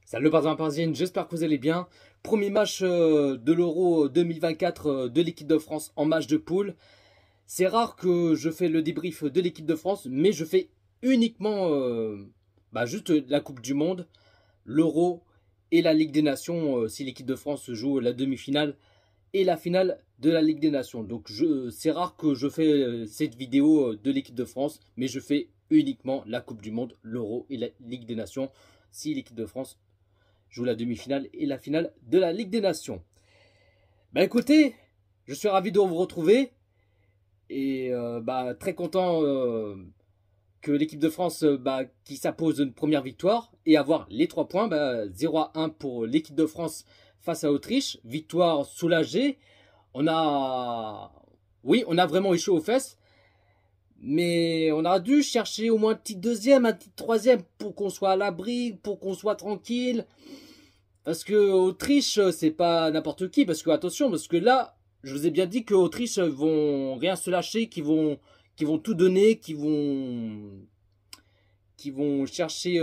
Salut Parisiens Parisiennes, j'espère que vous allez bien. Premier match de l'Euro 2024 de l'équipe de France en match de poule. C'est rare que je fais le débrief de l'équipe de France, mais je fais uniquement juste la Coupe du Monde, l'Euro et la Ligue des Nations si l'équipe de France joue la demi-finale et la finale de la Ligue des Nations. Donc c'est rare que je fais cette vidéo de l'équipe de France, mais je fais uniquement la Coupe du Monde, l'Euro et la Ligue des Nations si l'équipe de France joue la demi-finale et la finale de la Ligue des Nations. Bah écoutez, je suis ravi de vous retrouver et très content que l'équipe de France qui s'impose une première victoire et avoir les 3 points. 0-1 pour l'équipe de France face à Autriche, victoire soulagée. On a vraiment eu chaud aux fesses, mais on a dû chercher au moins un petit deuxième, un petit troisième pour qu'on soit à l'abri, pour qu'on soit tranquille. Parce que Autriche, c'est pas n'importe qui. Parce que là, je vous ai bien dit que Autriche vont rien se lâcher, qui vont tout donner, qui vont chercher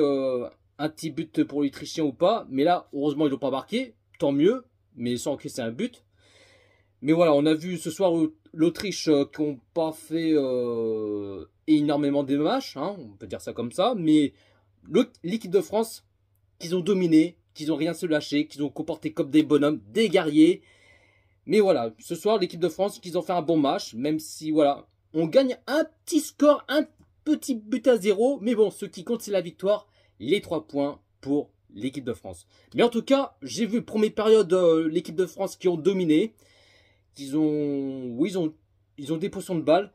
un petit but pour l'Autrichien ou pas. Mais là, heureusement, ils l'ont pas marqué, tant mieux, mais sans que c'est un but. Mais voilà, on a vu ce soir l'Autriche qui n'ont pas fait énormément de matchs, hein, on peut dire ça comme ça, mais l'équipe de France, qu'ils ont dominé, qu'ils n'ont rien se lâcher, qu'ils ont comporté comme des bonhommes, des guerriers. Mais voilà, ce soir, l'équipe de France, qu'ils ont fait un bon match, même si, voilà, on gagne un petit score, un petit but à 0, mais bon, ce qui compte, c'est la victoire, les 3 points pour l'équipe de France. Mais en tout cas, j'ai vu première période l'équipe de France qui ont dominé. Ils ont des possessions de balles.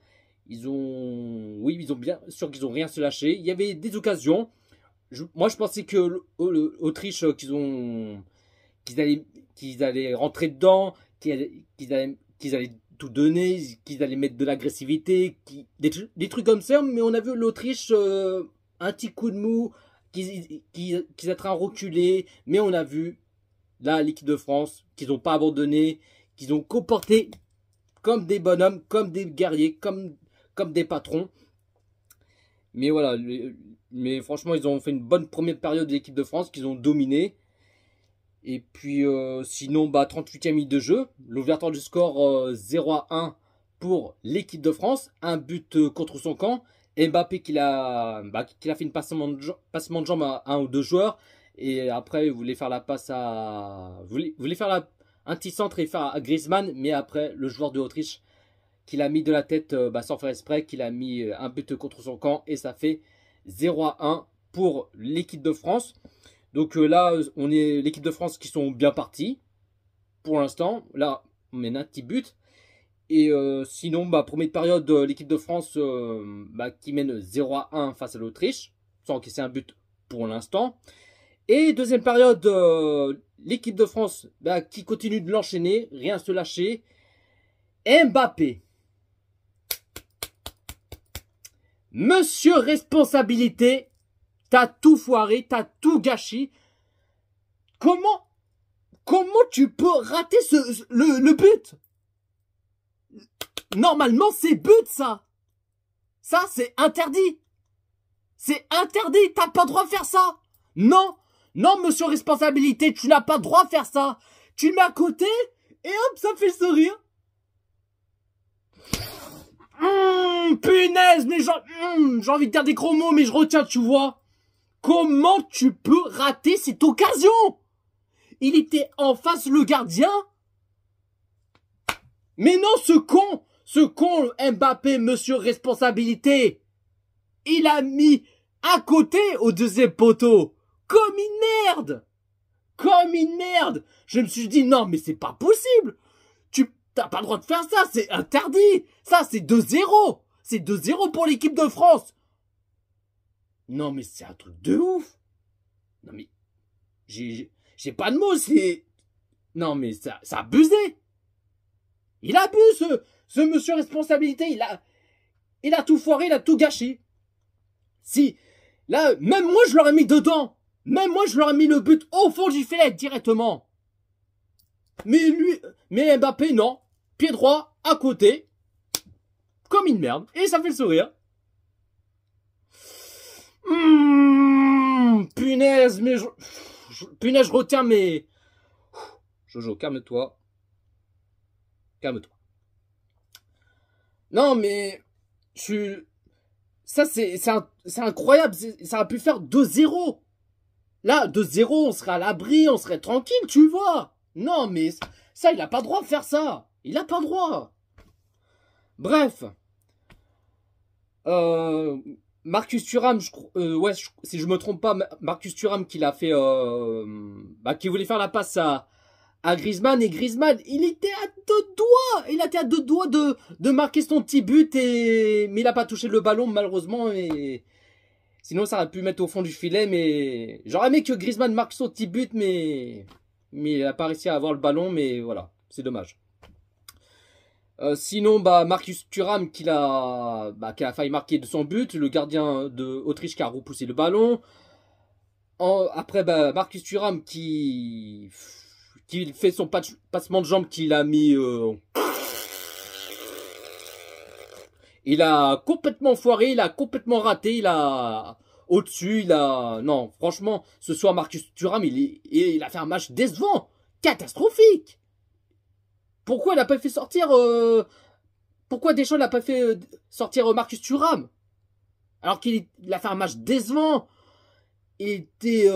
Ils ont bien sûr qu'ils ont rien se lâcher. Il y avait des occasions. Moi, je pensais que l'Autriche, qu'ils allaient rentrer dedans, qu'ils allaient tout donner, qu'ils allaient mettre de l'agressivité, des trucs comme ça. Mais on a vu l'Autriche, un petit coup de mou, qu'ils étaient en train de reculer. Mais on a vu, là, l'équipe de France, qu'ils n'ont pas abandonné, qu'ils ont comporté comme des bonhommes, comme des guerriers, comme des patrons. Mais voilà, mais franchement, ils ont fait une bonne première période de l'équipe de France, qu'ils ont dominé. Et puis, sinon, 38e minute de jeu, l'ouverture du score 0-1 pour l'équipe de France. Un but contre son camp. Mbappé qui a fait une passement de jambe à un ou deux joueurs. Et après, il voulait faire la passe voulait faire un petit centre et faire à Griezmann, mais après le joueur de Autriche qu'il a mis de la tête sans faire exprès, qu'il a mis un but contre son camp et ça fait 0-1 pour l'équipe de France. Donc là, on est l'équipe de France qui sont bien partis pour l'instant. Là, on mène un petit but. Et sinon, première période, l'équipe de France qui mène 0-1 face à l'Autriche, sans encaisser un but pour l'instant. Et deuxième période, l'équipe de France qui continue de l'enchaîner, rien se lâcher. Mbappé. Monsieur responsabilité, t'as tout foiré, t'as tout gâché. Comment tu peux rater le but? Normalement, c'est but, ça. Ça, c'est interdit. C'est interdit, t'as pas le droit de faire ça. Non. Non, monsieur responsabilité, tu n'as pas le droit de faire ça. Tu le mets à côté, et hop, ça fait le sourire. Punaise, mais j'ai envie de dire des gros mots, mais je retiens, tu vois. Comment tu peux rater cette occasion? Il était en face, le gardien. Mais non, ce con Mbappé, monsieur responsabilité, il a mis à côté au deuxième poteau. Comme une merde! Comme une merde! Je me suis dit, non, mais c'est pas possible! T'as pas le droit de faire ça, c'est interdit! Ça, c'est 2-0! C'est 2-0 pour l'équipe de France! Non, mais c'est un truc de ouf! Non, mais, j'ai pas de mots, c'est... Non, mais ça a abusé! Il abuse, ce monsieur responsabilité, il a tout foiré, il a tout gâché! Si, là, même moi, je l'aurais mis dedans! Même moi, je leur ai mis le but au fond du filet directement. Mais Mbappé, non. Pied droit, à côté. Comme une merde. Et ça fait le sourire. Punaise, mais punaise, je retiens, mais... Jojo, calme-toi. Calme-toi. Non, mais... Ça, c'est incroyable. Ça a pu faire 2-0. Là, 2-0, on serait à l'abri, on serait tranquille, tu vois. Non, mais ça, il a pas le droit de faire ça. Il a pas le droit. Bref. Marcus Thuram, ouais, si je me trompe pas, Marcus Thuram qui l'a fait, qui voulait faire la passe à Griezmann, et Griezmann, il était à 2 doigts. Il était à 2 doigts de marquer son petit but, mais il a pas touché le ballon, malheureusement, et sinon ça aurait pu mettre au fond du filet, mais j'aurais aimé que Griezmann marque son petit but, mais il a pas réussi à avoir le ballon, mais voilà, c'est dommage. Sinon, Marcus Thuram qui a failli marquer de son but, le gardien de Autriche qui a repoussé le ballon. Après, Marcus Thuram qui fait son passement de jambes qu'il a mis... Il a complètement foiré, il a complètement raté, il a... Au-dessus, Non, franchement, ce soir, Marcus Thuram, il a fait un match décevant, catastrophique. Pourquoi il n'a pas fait sortir... Pourquoi Deschamps n'a pas fait sortir Marcus Thuram? Alors qu'il a fait un match décevant. Il était...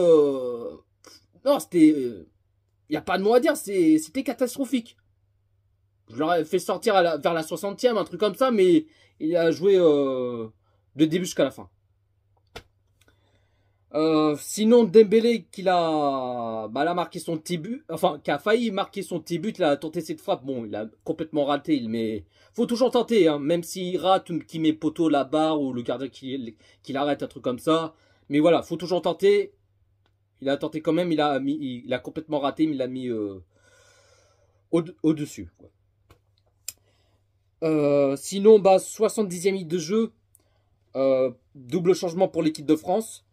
Non, c'était... Il n'y a pas de mot à dire, c'était catastrophique. Je l'aurais fait sortir vers la 60e, un truc comme ça, mais il a joué de début jusqu'à la fin. Sinon, Dembélé qui a marqué son petit but, enfin qui a failli marquer son petit but, il a tenté cette frappe, bon il a complètement raté, mais faut toujours tenter, hein, même s'il rate ou qu'il met poteau la barre ou le gardien qui l'arrête, un truc comme ça, mais voilà, faut toujours tenter. Il a tenté quand même, il a complètement raté, mais il l'a mis au-dessus. Sinon, 70e minute de jeu, double changement pour l'équipe de France.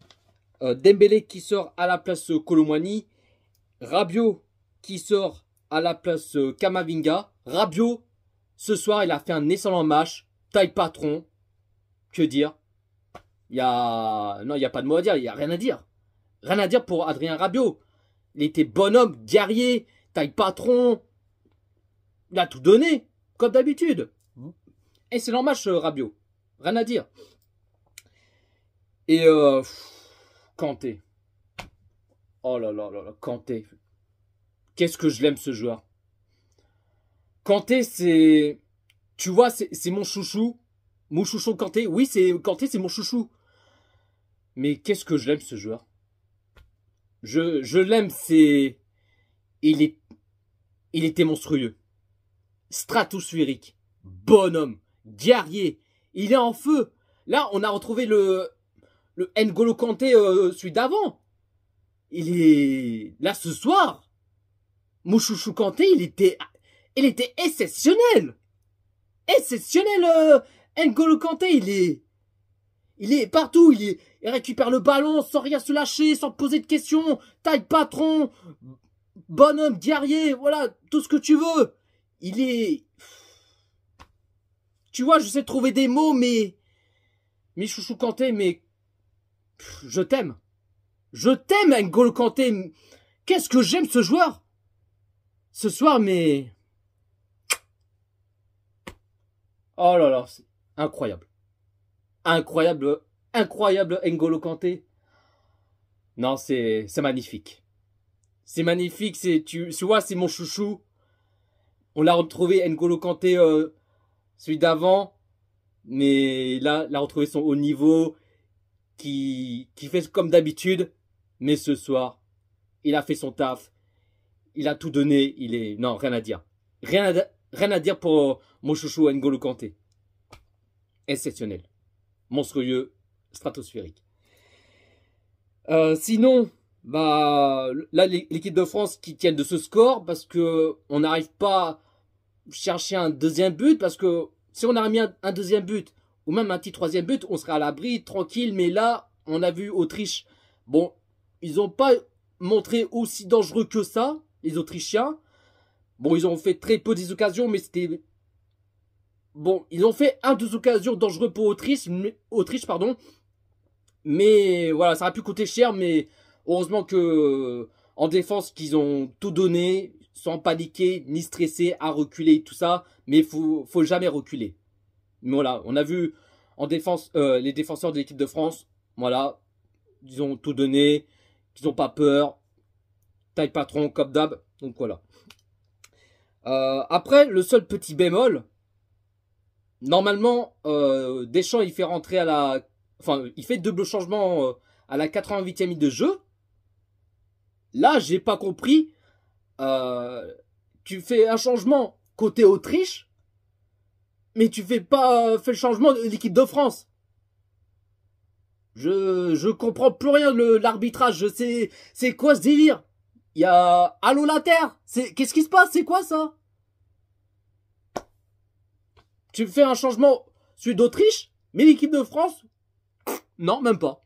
Dembélé qui sort à la place Kolo Muani. Rabiot qui sort à la place Kamavinga. Rabiot, ce soir, il a fait un excellent match. Taille patron. Que dire? Non, il n'y a pas de mot à dire. Il n'y a rien à dire. Rien à dire pour Adrien Rabiot. Il était bonhomme, guerrier, taille patron. Il a tout donné, comme d'habitude. Excellent match, Rabiot. Rien à dire. Et Kanté. Oh là là là là, Kanté. Qu'est-ce que je l'aime ce joueur. Kanté, c'est... Tu vois, c'est mon chouchou. Mon chouchou Kanté. Oui, Kanté, c'est mon chouchou. Mais qu'est-ce que je l'aime ce joueur. Je l'aime, c'est... Il était monstrueux. Stratosphérique. Bonhomme. Guerrier. Il est en feu. Là, on a retrouvé le N'Golo Kanté, celui d'avant. Il est... Là, ce soir, Mouchouchou Kanté, il était exceptionnel. Exceptionnel, N'Golo Kanté, il est partout. Il récupère le ballon sans rien se lâcher, sans poser de questions. Taille patron, bonhomme, guerrier, voilà, tout ce que tu veux. Il est... Tu vois, je sais trouver des mots, mais Chouchou Kanté, mais... Je t'aime. Je t'aime, N'Golo Kanté. Qu'est-ce que j'aime ce joueur. Ce soir, mais... Oh là là, c'est incroyable. Incroyable, incroyable N'Golo Kanté. Non, c'est magnifique. C'est magnifique, tu vois, c'est mon chouchou. On l'a retrouvé, N'Golo Kanté, celui d'avant. Mais là, il a retrouvé son haut niveau. Qui fait comme d'habitude. Mais ce soir, il a fait son taf. Il a tout donné. Non, rien à dire. Rien à dire pour mon chouchou N'Golo Kanté. Exceptionnel. Monstrueux. Stratosphérique. Sinon, là, l'équipe de France qui tient de ce score. Parce que on n'arrive pas à chercher un deuxième but. Parce que si on a mis un deuxième but, ou même un petit troisième but, on serait à l'abri, tranquille. Mais là, on a vu Autriche. Bon, ils n'ont pas montré aussi dangereux que ça, les Autrichiens. Bon, ils ont fait très peu des occasions, mais c'était... Bon, ils ont fait 1-2 occasions dangereuses pour Autriche, pardon. Mais voilà, ça aurait pu coûter cher, mais heureusement que en défense qu'ils ont tout donné, sans paniquer, ni stresser, à reculer, tout ça. Mais faut jamais reculer. Mais voilà, on a vu en défense les défenseurs de l'équipe de France. Voilà, ils ont tout donné, ils n'ont pas peur. Taille patron, comme d'hab. Donc voilà. Après, le seul petit bémol, normalement, Deschamps, il fait rentrer à la... Enfin, il fait double changement à la 88e minute de jeu. Là, j'ai pas compris. Tu fais un changement côté Autriche, mais tu fais pas fait le changement de l'équipe de France. Je comprends plus rien de l'arbitrage. C'est quoi ce délire? Il y a... Allô la Terre? Qu'est-ce qui se passe? C'est quoi ça? Tu fais un changement celui d'Autriche, mais l'équipe de France? Non, même pas.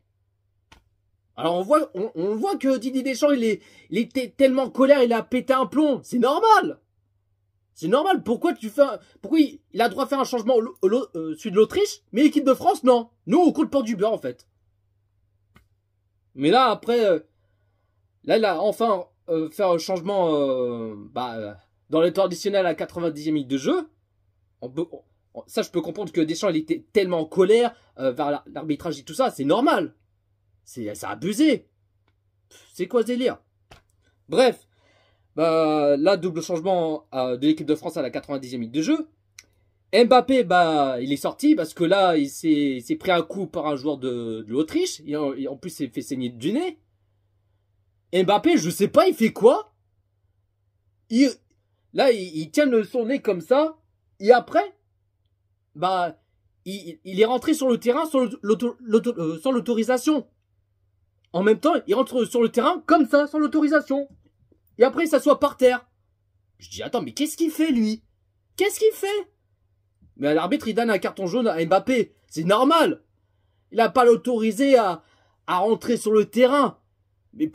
Alors on voit que Didier Deschamps, il était tellement en colère, il a pété un plomb. C'est normal. C'est normal. Pourquoi il a droit à faire un changement celui de l'Autriche, mais l'équipe de France, non. Nous, on compte pas du beurre, en fait. Mais là, après, là, il a enfin fait un changement dans le temps additionnel à la 90e minute de jeu. Ça, je peux comprendre que Deschamps, il était tellement en colère vers l'arbitrage et tout ça. C'est normal. C'est abusé. C'est quoi ce délire? Bref. Là, double changement de l'équipe de France à la 90e minute de jeu. Mbappé, il est sorti parce que là, il s'est pris un coup par un joueur de l'Autriche. En plus, il s'est fait saigner du nez. Mbappé, je sais pas, il fait quoi? Là, il tient son nez comme ça. Et après, il est rentré sur le terrain sans l'autorisation. En même temps, il rentre sur le terrain comme ça, sans l'autorisation. Et après, il s'assoit par terre. Je dis, attends, mais qu'est-ce qu'il fait, lui? Qu'est-ce qu'il fait? Mais l'arbitre, il donne un carton jaune à Mbappé. C'est normal. Il n'a pas l'autorisé à rentrer sur le terrain. Mais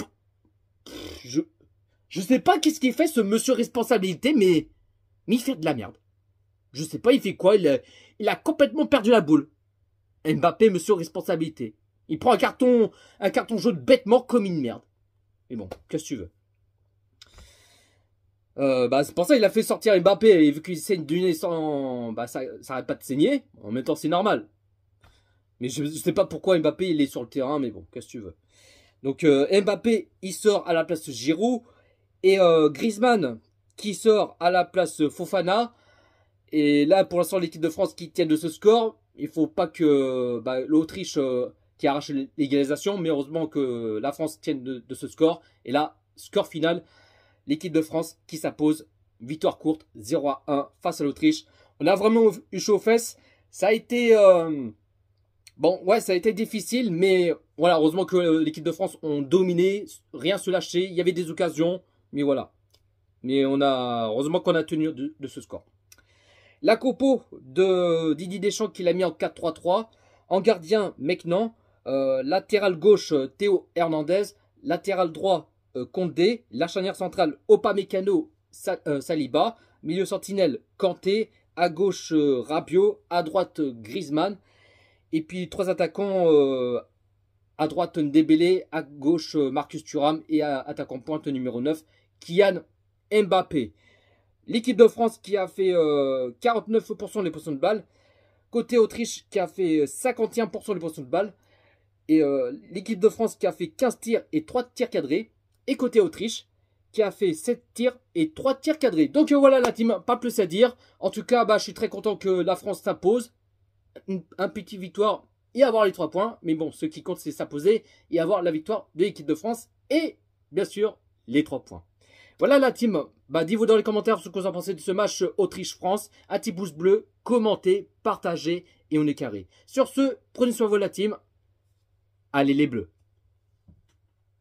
je sais pas qu'est-ce qu'il fait, ce monsieur responsabilité, mais il fait de la merde. Je sais pas, il fait quoi? Il a complètement perdu la boule. Mbappé, monsieur responsabilité. Il prend un carton jaune bêtement comme une merde. Mais bon, qu'est-ce que tu veux? C'est pour ça qu'il a fait sortir Mbappé, et vu qu'il saigne du nez sans... ça arrête pas de saigner. En même temps, c'est normal. Mais je sais pas pourquoi Mbappé, il est sur le terrain, mais bon, qu'est-ce que tu veux. Donc, Mbappé, il sort à la place de Giroud. Et Griezmann, qui sort à la place Fofana. Et là, pour l'instant, l'équipe de France qui tient de ce score. Il faut pas que l'Autriche qui arrache l'égalisation. Mais heureusement que la France tienne de ce score. Et là, score final... L'équipe de France qui s'impose, victoire courte, 0-1 face à l'Autriche. On a vraiment eu chaud aux fesses. Ça a été... ça a été difficile, mais voilà, heureusement que l'équipe de France ont dominé, rien se lâcher. Il y avait des occasions, mais voilà. Mais heureusement qu'on a tenu de ce score. La compo de Didier Deschamps qu'il a mis en 4-3-3. En gardien, Maignan. Latéral gauche, Théo Hernandez. Latéral droit, Condé, la charnière centrale Upamecano, Saliba, milieu sentinelle Kanté, à gauche Rabiot, à droite Griezmann, et puis trois attaquants à droite Dembélé, à gauche Marcus Thuram et attaquant pointe numéro 9 Kylian Mbappé. L'équipe de France qui a fait 49% des possessions de balles, côté Autriche qui a fait 51% des possessions de balles, et l'équipe de France qui a fait 15 tirs et 3 tirs cadrés. Et côté Autriche, qui a fait 7 tirs et 3 tirs cadrés. Donc voilà la team, pas plus à dire. En tout cas, je suis très content que la France s'impose. Un petit victoire et avoir les 3 points. Mais bon, ce qui compte, c'est s'imposer et avoir la victoire de l'équipe de France. Et bien sûr, les 3 points. Voilà la team. Dites-vous dans les commentaires ce que vous en pensez de ce match Autriche-France. Un petit pouce bleu, commentez, partagez et on est carré. Sur ce, prenez soin de vous la team. Allez les bleus.